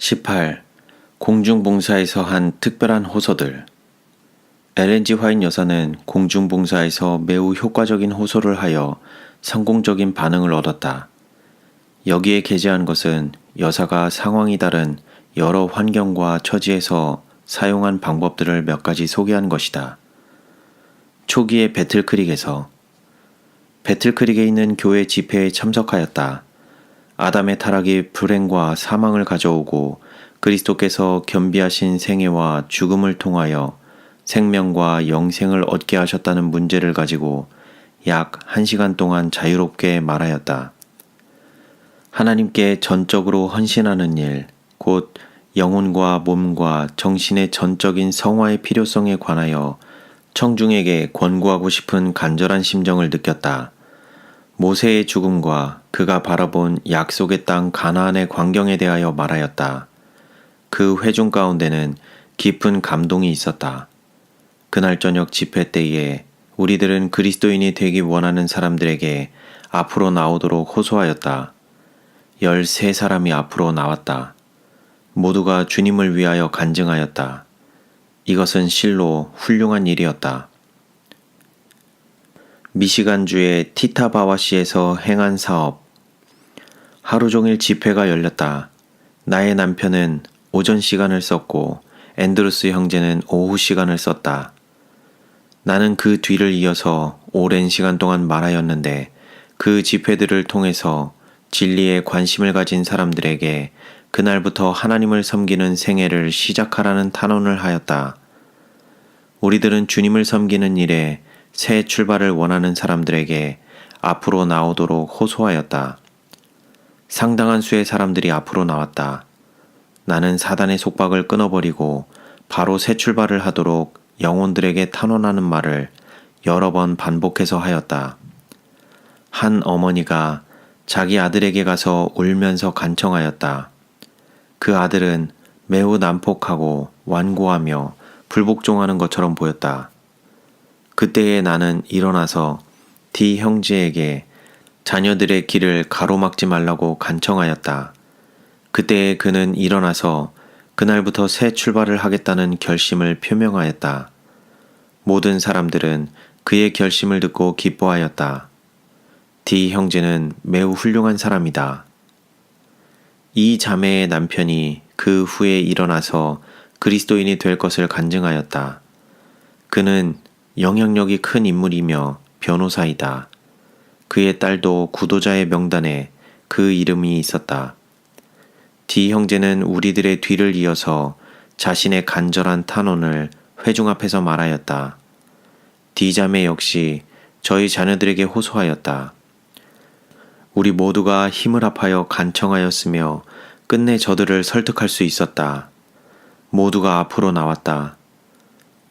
18. 공중봉사에서 한 특별한 호소들. 엘렌지 화이트 여사는 공중봉사에서 매우 효과적인 호소를 하여 성공적인 반응을 얻었다. 여기에 게재한 것은 여사가 상황이 다른 여러 환경과 처지에서 사용한 방법들을 몇 가지 소개한 것이다. 초기의 배틀크릭에 있는 교회 집회에 참석하였다. 아담의 타락이 불행과 사망을 가져오고 그리스도께서 겸비하신 생애와 죽음을 통하여 생명과 영생을 얻게 하셨다는 문제를 가지고 약 1시간 동안 자유롭게 말하였다. 하나님께 전적으로 헌신하는 일, 곧 영혼과 몸과 정신의 전적인 성화의 필요성에 관하여 청중에게 권고하고 싶은 간절한 심정을 느꼈다. 모세의 죽음과 그가 바라본 약속의 땅 가나안의 광경에 대하여 말하였다. 그 회중 가운데는 깊은 감동이 있었다. 그날 저녁 집회 때에 우리들은 그리스도인이 되기 원하는 사람들에게 앞으로 나오도록 호소하였다. 13사람이 앞으로 나왔다. 모두가 주님을 위하여 간증하였다. 이것은 실로 훌륭한 일이었다. 미시간주의 티타바와시에서 행한 사업. 하루 종일 집회가 열렸다. 나의 남편은 오전 시간을 썼고 앤드루스 형제는 오후 시간을 썼다. 나는 그 뒤를 이어서 오랜 시간 동안 말하였는데 그 집회들을 통해서 진리에 관심을 가진 사람들에게 그날부터 하나님을 섬기는 생애를 시작하라는 탄원을 하였다. 우리들은 주님을 섬기는 일에 새 출발을 원하는 사람들에게 앞으로 나오도록 호소하였다. 상당한 수의 사람들이 앞으로 나왔다. 나는 사단의 속박을 끊어버리고 바로 새 출발을 하도록 영혼들에게 탄원하는 말을 여러 번 반복해서 하였다. 한 어머니가 자기 아들에게 가서 울면서 간청하였다. 그 아들은 매우 난폭하고 완고하며 불복종하는 것처럼 보였다. 그때에 나는 일어나서 D 형제에게 자녀들의 길을 가로막지 말라고 간청하였다. 그때에 그는 일어나서 그날부터 새 출발을 하겠다는 결심을 표명하였다. 모든 사람들은 그의 결심을 듣고 기뻐하였다. D 형제는 매우 훌륭한 사람이다. 이 자매의 남편이 그 후에 일어나서 그리스도인이 될 것을 간증하였다. 그는 영향력이 큰 인물이며 변호사이다. 그의 딸도 구도자의 명단에 그 이름이 있었다. D 형제는 우리들의 뒤를 이어서 자신의 간절한 탄원을 회중 앞에서 말하였다. D 자매 역시 저희 자녀들에게 호소하였다. 우리 모두가 힘을 합하여 간청하였으며 끝내 저들을 설득할 수 있었다. 모두가 앞으로 나왔다.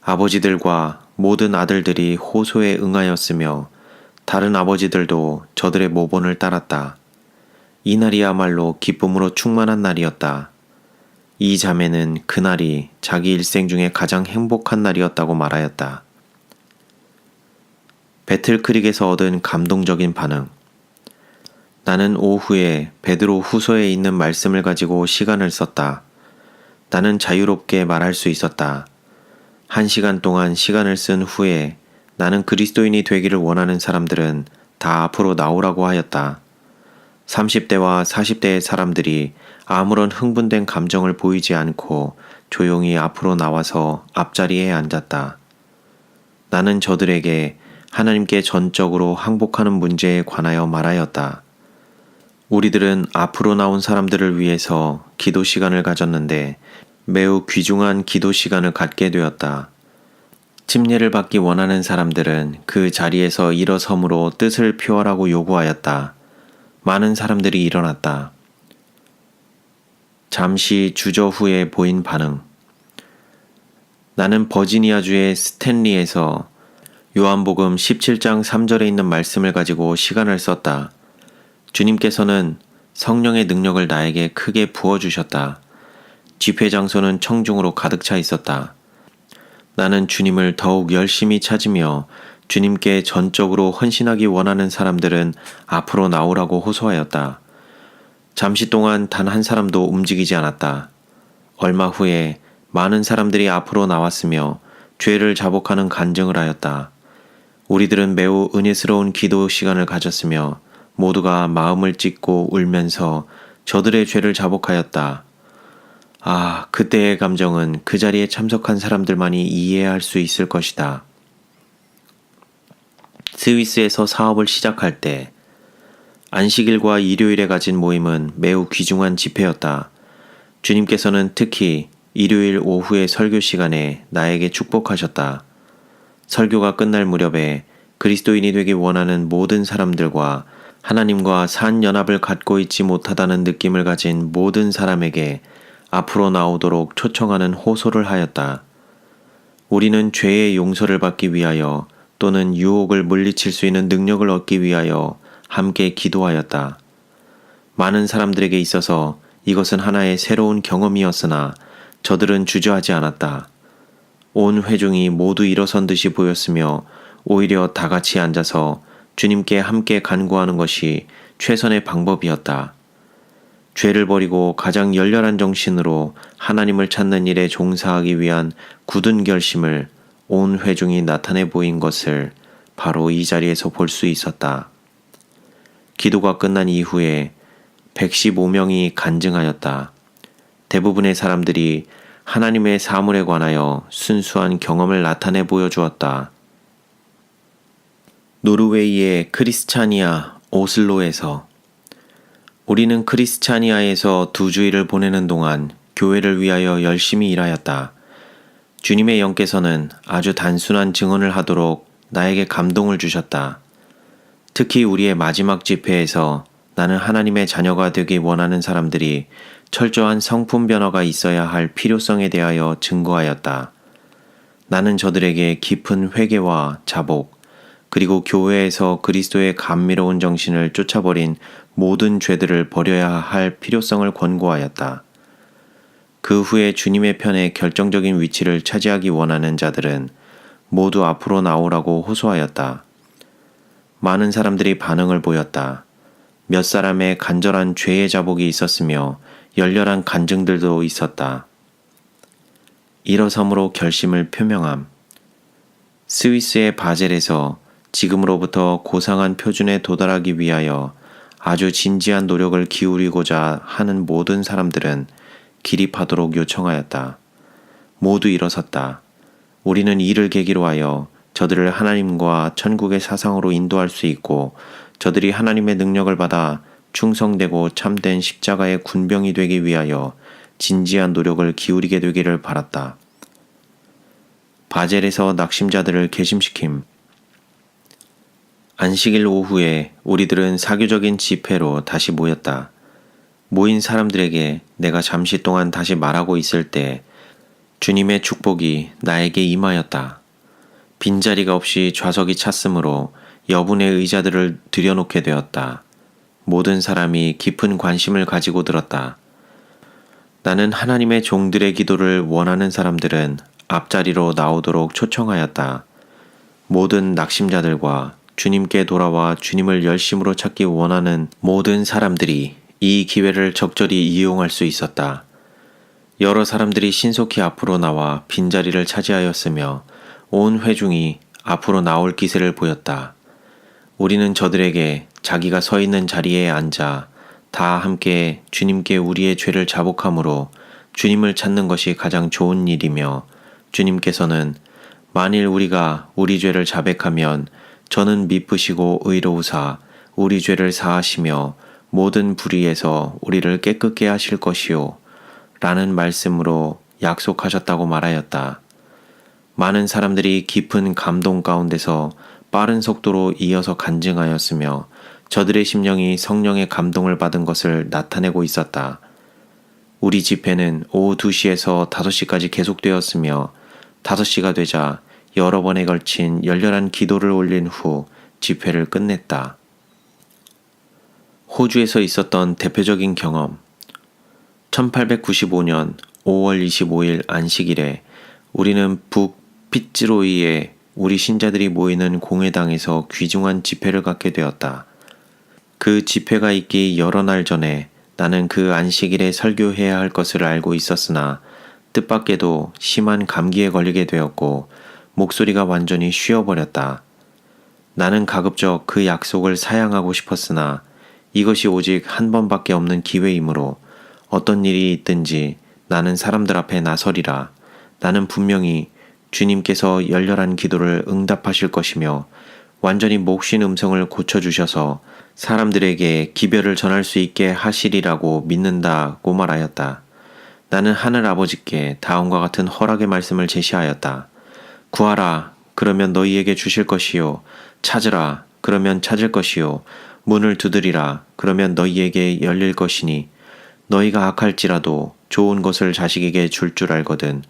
아버지들과 모든 아들들이 호소에 응하였으며 다른 아버지들도 저들의 모본을 따랐다. 이날이야말로 기쁨으로 충만한 날이었다. 이 자매는 그날이 자기 일생 중에 가장 행복한 날이었다고 말하였다. 배틀크릭에서 얻은 감동적인 반응. 나는 오후에 베드로 후서에 있는 말씀을 가지고 시간을 썼다. 나는 자유롭게 말할 수 있었다. 1시간 동안 시간을 쓴 후에 나는 그리스도인이 되기를 원하는 사람들은 다 앞으로 나오라고 하였다. 30대와 40대의 사람들이 아무런 흥분된 감정을 보이지 않고 조용히 앞으로 나와서 앞자리에 앉았다. 나는 저들에게 하나님께 전적으로 항복하는 문제에 관하여 말하였다. 우리들은 앞으로 나온 사람들을 위해서 기도 시간을 가졌는데 매우 귀중한 기도 시간을 갖게 되었다. 침례를 받기 원하는 사람들은 그 자리에서 일어섬으로 뜻을 표하라고 요구하였다. 많은 사람들이 일어났다. 잠시 주저 후에 보인 반응. 나는 버지니아주의 스탠리에서 요한복음 17장 3절에 있는 말씀을 가지고 시간을 썼다. 주님께서는 성령의 능력을 나에게 크게 부어주셨다. 집회 장소는 청중으로 가득 차 있었다. 나는 주님을 더욱 열심히 찾으며 주님께 전적으로 헌신하기 원하는 사람들은 앞으로 나오라고 호소하였다. 잠시 동안 단 한 사람도 움직이지 않았다. 얼마 후에 많은 사람들이 앞으로 나왔으며 죄를 자복하는 간증을 하였다. 우리들은 매우 은혜스러운 기도 시간을 가졌으며 모두가 마음을 찢고 울면서 저들의 죄를 자복하였다. 아, 그때의 감정은 그 자리에 참석한 사람들만이 이해할 수 있을 것이다. 스위스에서 사업을 시작할 때 안식일과 일요일에 가진 모임은 매우 귀중한 집회였다. 주님께서는 특히 일요일 오후의 설교 시간에 나에게 축복하셨다. 설교가 끝날 무렵에 그리스도인이 되기 원하는 모든 사람들과 하나님과 산 연합을 갖고 있지 못하다는 느낌을 가진 모든 사람에게 앞으로 나오도록 초청하는 호소를 하였다. 우리는 죄의 용서를 받기 위하여 또는 유혹을 물리칠 수 있는 능력을 얻기 위하여 함께 기도하였다. 많은 사람들에게 있어서 이것은 하나의 새로운 경험이었으나 저들은 주저하지 않았다. 온 회중이 모두 일어선 듯이 보였으며 오히려 다 같이 앉아서 주님께 함께 간구하는 것이 최선의 방법이었다. 죄를 버리고 가장 열렬한 정신으로 하나님을 찾는 일에 종사하기 위한 굳은 결심을 온 회중이 나타내 보인 것을 바로 이 자리에서 볼 수 있었다. 기도가 끝난 이후에 115명이 간증하였다. 대부분의 사람들이 하나님의 사물에 관하여 순수한 경험을 나타내 보여주었다. 노르웨이의 크리스찬이아 오슬로에서 우리는 크리스찬이아에서 2주일을 보내는 동안 교회를 위하여 열심히 일하였다. 주님의 영께서는 아주 단순한 증언을 하도록 나에게 감동을 주셨다. 특히 우리의 마지막 집회에서 나는 하나님의 자녀가 되기 원하는 사람들이 철저한 성품 변화가 있어야 할 필요성에 대하여 증거하였다. 나는 저들에게 깊은 회개와 자복, 그리고 교회에서 그리스도의 감미로운 정신을 쫓아버린 모든 죄들을 버려야 할 필요성을 권고하였다. 그 후에 주님의 편에 결정적인 위치를 차지하기 원하는 자들은 모두 앞으로 나오라고 호소하였다. 많은 사람들이 반응을 보였다. 몇 사람의 간절한 죄의 자복이 있었으며 열렬한 간증들도 있었다. 일어섬으로 결심을 표명함. 스위스의 바젤에서 지금으로부터 고상한 표준에 도달하기 위하여 아주 진지한 노력을 기울이고자 하는 모든 사람들은 기립하도록 요청하였다. 모두 일어섰다. 우리는 이를 계기로 하여 저들을 하나님과 천국의 사상으로 인도할 수 있고 저들이 하나님의 능력을 받아 충성되고 참된 십자가의 군병이 되기 위하여 진지한 노력을 기울이게 되기를 바랐다. 바젤에서 낙심자들을 개심시킴. 안식일 오후에 우리들은 사교적인 집회로 다시 모였다. 모인 사람들에게 내가 잠시 동안 다시 말하고 있을 때 주님의 축복이 나에게 임하였다. 빈자리가 없이 좌석이 찼으므로 여분의 의자들을 들여놓게 되었다. 모든 사람이 깊은 관심을 가지고 들었다. 나는 하나님의 종들의 기도를 원하는 사람들은 앞자리로 나오도록 초청하였다. 모든 낙심자들과 주님께 돌아와 주님을 열심으로 찾기 원하는 모든 사람들이 이 기회를 적절히 이용할 수 있었다. 여러 사람들이 신속히 앞으로 나와 빈자리를 차지하였으며 온 회중이 앞으로 나올 기세를 보였다. 우리는 저들에게 자기가 서 있는 자리에 앉아 다 함께 주님께 우리의 죄를 자복함으로 주님을 찾는 것이 가장 좋은 일이며 주님께서는 만일 우리가 우리 죄를 자백하면 저는 미쁘시고 의로우사 우리 죄를 사하시며 모든 불의에서 우리를 깨끗게 하실 것이요 라는 말씀으로 약속하셨다고 말하였다. 많은 사람들이 깊은 감동 가운데서 빠른 속도로 이어서 간증하였으며 저들의 심령이 성령의 감동을 받은 것을 나타내고 있었다. 우리 집회는 오후 2시에서 5시까지 계속되었으며 5시가 되자 여러 번에 걸친 열렬한 기도를 올린 후 집회를 끝냈다. 호주에서 있었던 대표적인 경험. 1895년 5월 25일 안식일에 우리는 북 피츠로이에 우리 신자들이 모이는 공회당에서 귀중한 집회를 갖게 되었다. 그 집회가 있기 여러 날 전에 나는 그 안식일에 설교해야 할 것을 알고 있었으나 뜻밖에도 심한 감기에 걸리게 되었고 목소리가 완전히 쉬어버렸다. 나는 가급적 그 약속을 사양하고 싶었으나 이것이 오직 한 번밖에 없는 기회이므로 어떤 일이 있든지 나는 사람들 앞에 나서리라. 나는 분명히 주님께서 열렬한 기도를 응답하실 것이며 완전히 몫인 음성을 고쳐주셔서 사람들에게 기별을 전할 수 있게 하시리라고 믿는다고 말하였다. 나는 하늘 아버지께 다음과 같은 허락의 말씀을 제시하였다. 구하라, 그러면 너희에게 주실 것이요. 찾으라, 그러면 찾을 것이요. 문을 두드리라, 그러면 너희에게 열릴 것이니 너희가 악할지라도 좋은 것을 자식에게 줄 줄 알거든.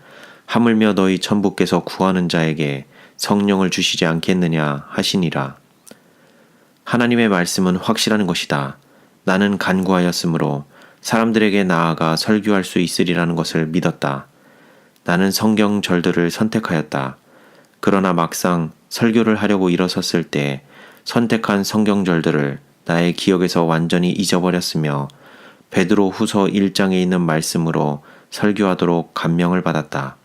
하물며 너희 천부께서 구하는 자에게 성령을 주시지 않겠느냐 하시니라. 하나님의 말씀은 확실한 것이다. 나는 간구하였으므로 사람들에게 나아가 설교할 수 있으리라는 것을 믿었다. 나는 성경 절들을 선택하였다. 그러나 막상 설교를 하려고 일어섰을 때 선택한 성경 절들을 나의 기억에서 완전히 잊어버렸으며 베드로 후서 1장에 있는 말씀으로 설교하도록 감명을 받았다.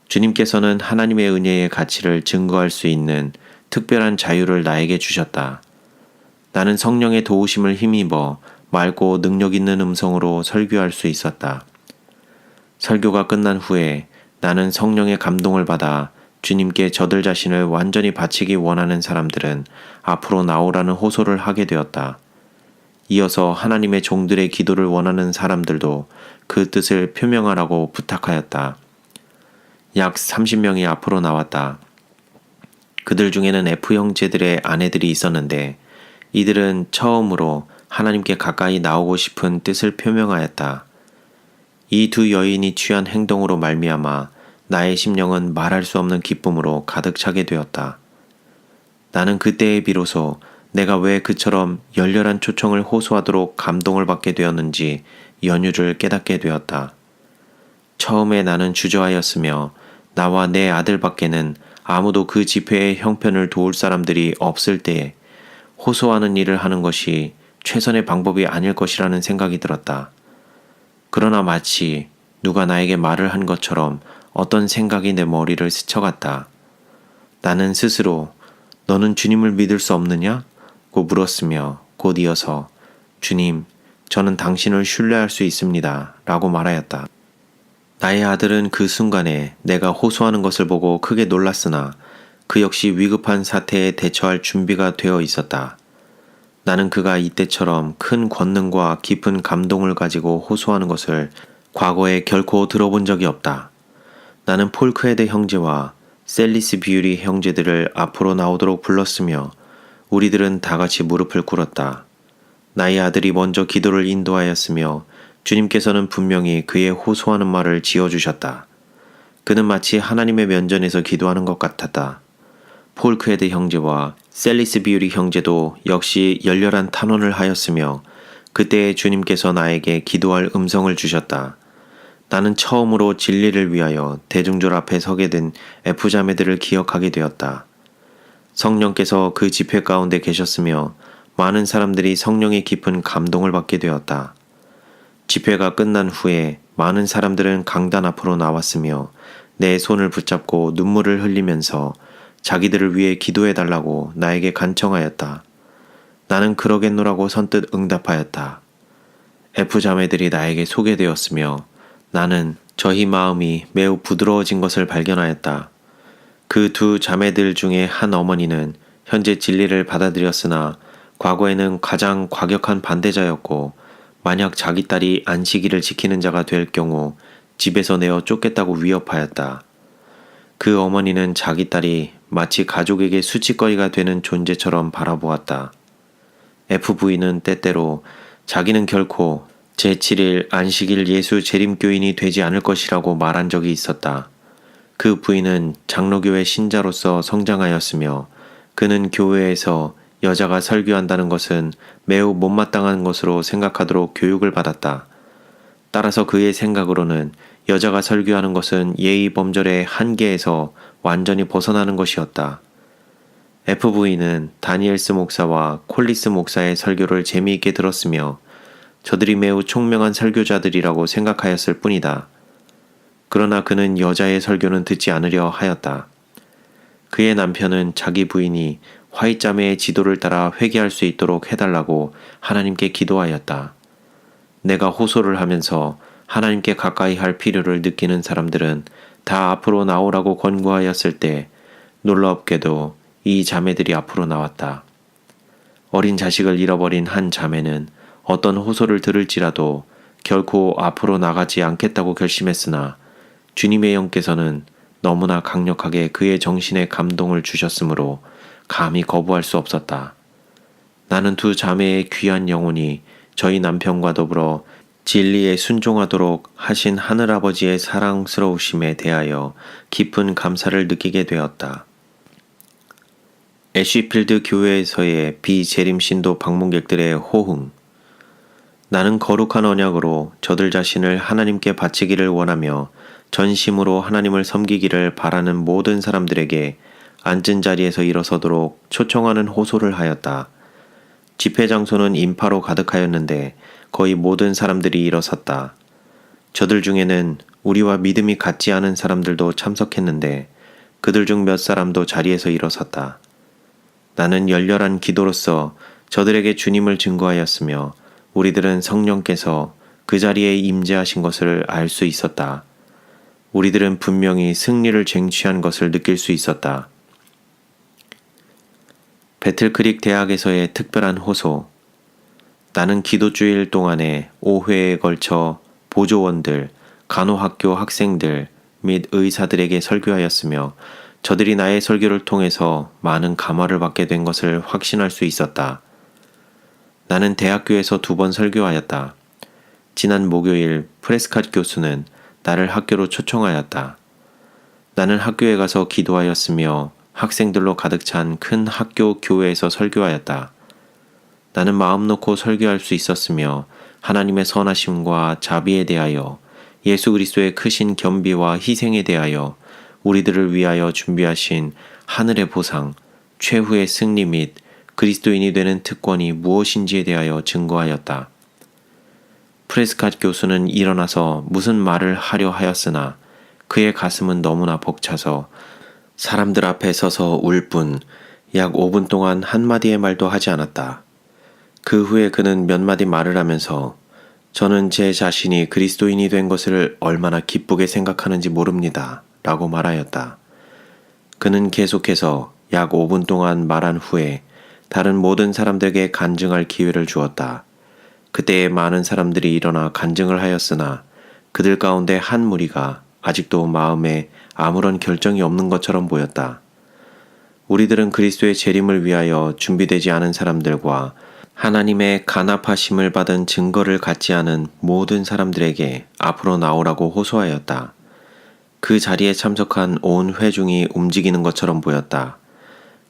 주님께서는 하나님의 은혜의 가치를 증거할 수 있는 특별한 자유를 나에게 주셨다. 나는 성령의 도우심을 힘입어 맑고 능력 있는 음성으로 설교할 수 있었다. 설교가 끝난 후에 나는 성령의 감동을 받아 주님께 저들 자신을 완전히 바치기 원하는 사람들은 앞으로 나오라는 호소를 하게 되었다. 이어서 하나님의 종들의 기도를 원하는 사람들도 그 뜻을 표명하라고 부탁하였다. 약 30명이 앞으로 나왔다. 그들 중에는 F 형제들의 아내들이 있었는데 이들은 처음으로 하나님께 가까이 나오고 싶은 뜻을 표명하였다. 이 두 여인이 취한 행동으로 말미암아 나의 심령은 말할 수 없는 기쁨으로 가득 차게 되었다. 나는 그때에 비로소 내가 왜 그처럼 열렬한 초청을 호소하도록 감동을 받게 되었는지 연유를 깨닫게 되었다. 처음에 나는 주저하였으며 나와 내 아들밖에는 아무도 그 집회의 형편을 도울 사람들이 없을 때에 호소하는 일을 하는 것이 최선의 방법이 아닐 것이라는 생각이 들었다. 그러나 마치 누가 나에게 말을 한 것처럼 어떤 생각이 내 머리를 스쳐갔다. 나는 스스로 너는 주님을 믿을 수 없느냐? 고 물었으며 곧 이어서 주님, 저는 당신을 신뢰할 수 있습니다. 라고 말하였다. 나의 아들은 그 순간에 내가 호소하는 것을 보고 크게 놀랐으나 그 역시 위급한 사태에 대처할 준비가 되어 있었다. 나는 그가 이때처럼 큰 권능과 깊은 감동을 가지고 호소하는 것을 과거에 결코 들어본 적이 없다. 나는 폴크헤드 형제와 셀리스 비유리 형제들을 앞으로 나오도록 불렀으며 우리들은 다 같이 무릎을 꿇었다. 나의 아들이 먼저 기도를 인도하였으며 주님께서는 분명히 그의 호소하는 말을 지어주셨다. 그는 마치 하나님의 면전에서 기도하는 것 같았다. 폴크헤드 형제와 셀리스 비유리 형제도 역시 열렬한 탄원을 하였으며 그때에 주님께서 나에게 기도할 음성을 주셨다. 나는 처음으로 진리를 위하여 대중들 앞에 서게 된 F자매들을 기억하게 되었다. 성령께서 그 집회 가운데 계셨으며 많은 사람들이 성령의 깊은 감동을 받게 되었다. 집회가 끝난 후에 많은 사람들은 강단 앞으로 나왔으며 내 손을 붙잡고 눈물을 흘리면서 자기들을 위해 기도해달라고 나에게 간청하였다. 나는 그러겠노라고 선뜻 응답하였다. F자매들이 나에게 소개되었으며 나는 저희 마음이 매우 부드러워진 것을 발견하였다. 그 두 자매들 중에 한 어머니는 현재 진리를 받아들였으나 과거에는 가장 과격한 반대자였고 만약 자기 딸이 안식일을 지키는 자가 될 경우 집에서 내어 쫓겠다고 위협하였다. 그 어머니는 자기 딸이 마치 가족에게 수치거리가 되는 존재처럼 바라보았다. FV는 때때로 자기는 결코 제7일 안식일 예수 재림교인이 되지 않을 것이라고 말한 적이 있었다. 그 부인은 장로교회 신자로서 성장하였으며 그는 교회에서 여자가 설교한다는 것은 매우 못마땅한 것으로 생각하도록 교육을 받았다. 따라서 그의 생각으로는 여자가 설교하는 것은 예의 범절의 한계에서 완전히 벗어나는 것이었다. FV는 다니엘스 목사와 콜리스 목사의 설교를 재미있게 들었으며 저들이 매우 총명한 설교자들이라고 생각하였을 뿐이다. 그러나 그는 여자의 설교는 듣지 않으려 하였다. 그의 남편은 자기 부인이 화이자매의 지도를 따라 회개할 수 있도록 해달라고 하나님께 기도하였다. 내가 호소를 하면서 하나님께 가까이 할 필요를 느끼는 사람들은 다 앞으로 나오라고 권고하였을 때 놀랍게도 이 자매들이 앞으로 나왔다. 어린 자식을 잃어버린 한 자매는 어떤 호소를 들을지라도 결코 앞으로 나가지 않겠다고 결심했으나 주님의 영께서는 너무나 강력하게 그의 정신에 감동을 주셨으므로 감히 거부할 수 없었다. 나는 두 자매의 귀한 영혼이 저희 남편과 더불어 진리에 순종하도록 하신 하늘아버지의 사랑스러우심에 대하여 깊은 감사를 느끼게 되었다. 애쉬필드 교회에서의 비재림 신도 방문객들의 호응. 나는 거룩한 언약으로 저들 자신을 하나님께 바치기를 원하며 전심으로 하나님을 섬기기를 바라는 모든 사람들에게 앉은 자리에서 일어서도록 초청하는 호소를 하였다. 집회 장소는 인파로 가득하였는데 거의 모든 사람들이 일어섰다. 저들 중에는 우리와 믿음이 같지 않은 사람들도 참석했는데 그들 중 몇 사람도 자리에서 일어섰다. 나는 열렬한 기도로서 저들에게 주님을 증거하였으며 우리들은 성령께서 그 자리에 임재하신 것을 알 수 있었다. 우리들은 분명히 승리를 쟁취한 것을 느낄 수 있었다. 배틀크릭 대학에서의 특별한 호소. 나는 기도주일 동안에 5회에 걸쳐 보조원들, 간호학교 학생들 및 의사들에게 설교하였으며 저들이 나의 설교를 통해서 많은 감화를 받게 된 것을 확신할 수 있었다. 나는 대학교에서 2번 설교하였다. 지난 목요일 프레스캇 교수는 나를 학교로 초청하였다. 나는 학교에 가서 기도하였으며 학생들로 가득 찬 큰 학교 교회에서 설교하였다. 나는 마음 놓고 설교할 수 있었으며 하나님의 선하심과 자비에 대하여 예수 그리스도의 크신 겸비와 희생에 대하여 우리들을 위하여 준비하신 하늘의 보상, 최후의 승리 및 그리스도인이 되는 특권이 무엇인지에 대하여 증거하였다. 프레스캇 교수는 일어나서 무슨 말을 하려 하였으나 그의 가슴은 너무나 벅차서 사람들 앞에 서서 울 뿐 약 5분 동안 한마디의 말도 하지 않았다. 그 후에 그는 몇 마디 말을 하면서 저는 제 자신이 그리스도인이 된 것을 얼마나 기쁘게 생각하는지 모릅니다. 라고 말하였다. 그는 계속해서 약 5분 동안 말한 후에 다른 모든 사람들에게 간증할 기회를 주었다. 그때에 많은 사람들이 일어나 간증을 하였으나 그들 가운데 한 무리가 아직도 마음에 아무런 결정이 없는 것처럼 보였다. 우리들은 그리스도의 재림을 위하여 준비되지 않은 사람들과 하나님의 간합하심을 받은 증거를 갖지 않은 모든 사람들에게 앞으로 나오라고 호소하였다. 그 자리에 참석한 온 회중이 움직이는 것처럼 보였다.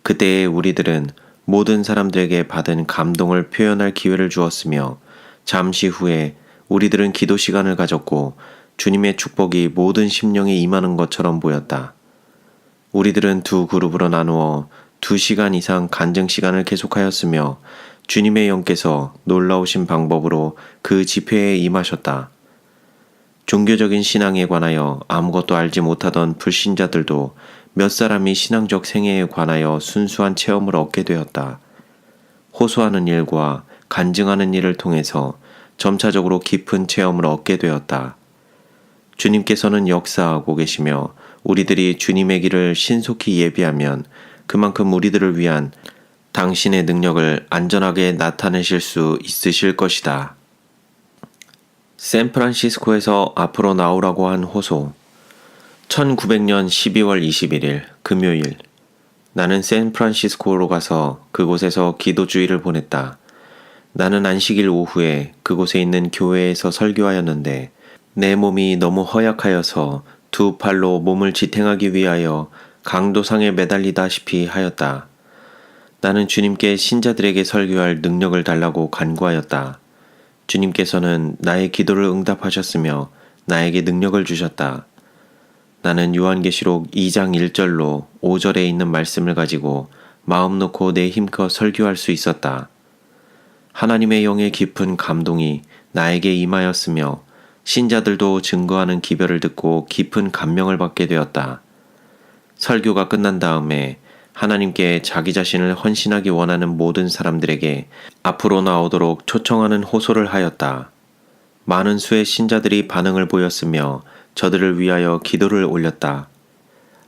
그때에 우리들은 모든 사람들에게 받은 감동을 표현할 기회를 주었으며 잠시 후에 우리들은 기도 시간을 가졌고 주님의 축복이 모든 심령에 임하는 것처럼 보였다. 우리들은 2그룹으로 나누어 2시간 이상 간증 시간을 계속하였으며 주님의 영께서 놀라우신 방법으로 그 집회에 임하셨다. 종교적인 신앙에 관하여 아무것도 알지 못하던 불신자들도 몇 사람이 신앙적 생애에 관하여 순수한 체험을 얻게 되었다. 호소하는 일과 간증하는 일을 통해서 점차적으로 깊은 체험을 얻게 되었다. 주님께서는 역사하고 계시며 우리들이 주님의 길을 신속히 예비하면 그만큼 우리들을 위한 당신의 능력을 안전하게 나타내실 수 있으실 것이다. 샌프란시스코에서 앞으로 나오라고 한 호소. 1900년 12월 21일 금요일. 나는 샌프란시스코로 가서 그곳에서 기도주의를 보냈다. 나는 안식일 오후에 그곳에 있는 교회에서 설교하였는데 내 몸이 너무 허약하여서 2팔로 몸을 지탱하기 위하여 강도상에 매달리다시피 하였다. 나는 주님께 신자들에게 설교할 능력을 달라고 간구하였다. 주님께서는 나의 기도를 응답하셨으며 나에게 능력을 주셨다. 나는 요한계시록 2장 1절로 5절에 있는 말씀을 가지고 마음 놓고 내 힘껏 설교할 수 있었다. 하나님의 영의 깊은 감동이 나에게 임하였으며 신자들도 증거하는 기별을 듣고 깊은 감명을 받게 되었다. 설교가 끝난 다음에 하나님께 자기 자신을 헌신하기 원하는 모든 사람들에게 앞으로 나오도록 초청하는 호소를 하였다. 많은 수의 신자들이 반응을 보였으며 저들을 위하여 기도를 올렸다.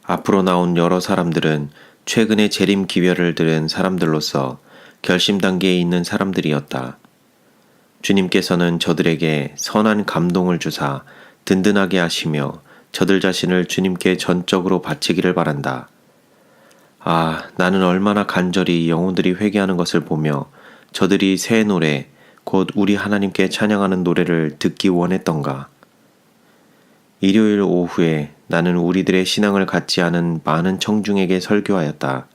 앞으로 나온 여러 사람들은 최근에 재림 기별을 들은 사람들로서 결심 단계에 있는 사람들이었다. 주님께서는 저들에게 선한 감동을 주사 든든하게 하시며 저들 자신을 주님께 전적으로 바치기를 바란다. 아, 나는 얼마나 간절히 영혼들이 회개하는 것을 보며 저들이 새 노래, 곧 우리 하나님께 찬양하는 노래를 듣기 원했던가. 일요일 오후에 나는 우리들의 신앙을 갖지 않은 많은 청중에게 설교하였다.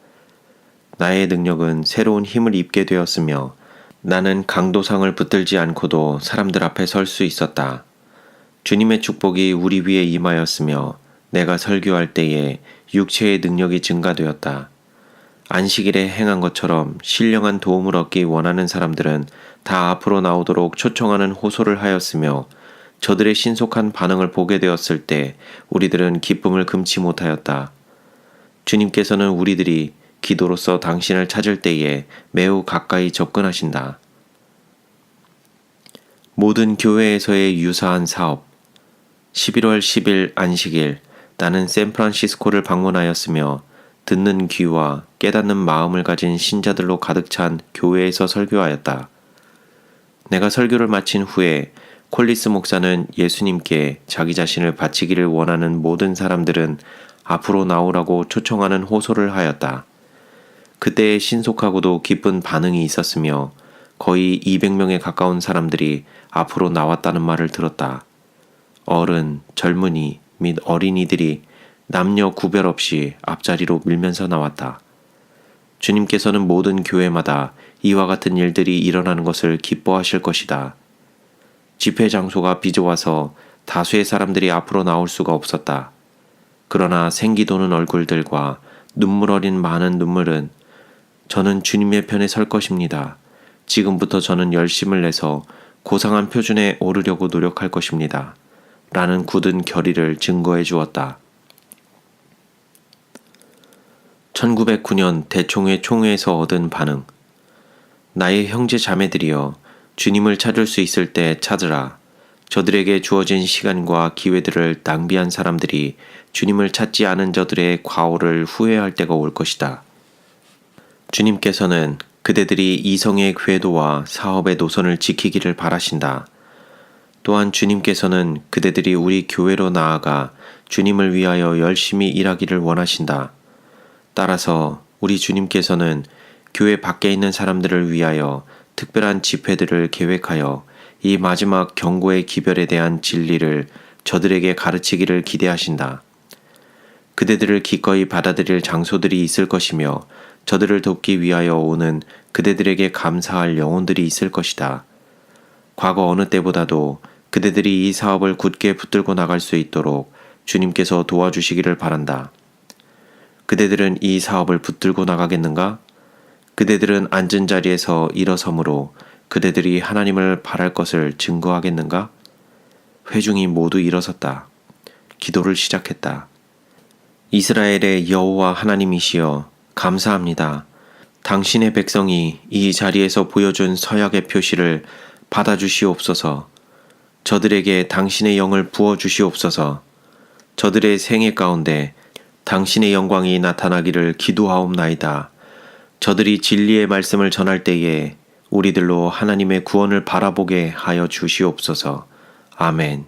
나의 능력은 새로운 힘을 입게 되었으며 나는 강도상을 붙들지 않고도 사람들 앞에 설 수 있었다. 주님의 축복이 우리 위에 임하였으며 내가 설교할 때에 육체의 능력이 증가되었다. 안식일에 행한 것처럼 신령한 도움을 얻기 원하는 사람들은 다 앞으로 나오도록 초청하는 호소를 하였으며 저들의 신속한 반응을 보게 되었을 때 우리들은 기쁨을 금치 못하였다. 주님께서는 우리들이 기도로서 당신을 찾을 때에 매우 가까이 접근하신다. 모든 교회에서의 유사한 사업 11월 10일 안식일 나는 샌프란시스코를 방문하였으며 듣는 귀와 깨닫는 마음을 가진 신자들로 가득 찬 교회에서 설교하였다. 내가 설교를 마친 후에 콜리스 목사는 예수님께 자기 자신을 바치기를 원하는 모든 사람들은 앞으로 나오라고 초청하는 호소를 하였다. 그때에 신속하고도 기쁜 반응이 있었으며 거의 200명에 가까운 사람들이 앞으로 나왔다는 말을 들었다. 어른, 젊은이 및 어린이들이 남녀 구별 없이 앞자리로 밀면서 나왔다. 주님께서는 모든 교회마다 이와 같은 일들이 일어나는 것을 기뻐하실 것이다. 집회 장소가 비좁아서 다수의 사람들이 앞으로 나올 수가 없었다. 그러나 생기 도는 얼굴들과 눈물 어린 많은 눈물은 저는 주님의 편에 설 것입니다. 지금부터 저는 열심을 내서 고상한 표준에 오르려고 노력할 것입니다. 라는 굳은 결의를 증거해 주었다. 1909년 대총회 총회에서 얻은 반응. 나의 형제 자매들이여 주님을 찾을 수 있을 때 찾으라. 저들에게 주어진 시간과 기회들을 낭비한 사람들이 주님을 찾지 않은 저들의 과오를 후회할 때가 올 것이다. 주님께서는 그대들이 이성의 궤도와 사업의 노선을 지키기를 바라신다. 또한 주님께서는 그대들이 우리 교회로 나아가 주님을 위하여 열심히 일하기를 원하신다. 따라서 우리 주님께서는 교회 밖에 있는 사람들을 위하여 특별한 집회들을 계획하여 이 마지막 경고의 기별에 대한 진리를 저들에게 가르치기를 기대하신다. 그대들을 기꺼이 받아들일 장소들이 있을 것이며 저들을 돕기 위하여 오는 그대들에게 감사할 영혼들이 있을 것이다. 과거 어느 때보다도 그대들이 이 사업을 굳게 붙들고 나갈 수 있도록 주님께서 도와주시기를 바란다. 그대들은 이 사업을 붙들고 나가겠는가? 그대들은 앉은 자리에서 일어서므로 그대들이 하나님을 바랄 것을 증거하겠는가? 회중이 모두 일어섰다. 기도를 시작했다. 이스라엘의 여호와 하나님이시여 감사합니다. 당신의 백성이 이 자리에서 보여준 서약의 표시를 받아주시옵소서. 저들에게 당신의 영을 부어주시옵소서. 저들의 생애 가운데 당신의 영광이 나타나기를 기도하옵나이다. 저들이 진리의 말씀을 전할 때에 우리들로 하나님의 구원을 바라보게 하여 주시옵소서. 아멘.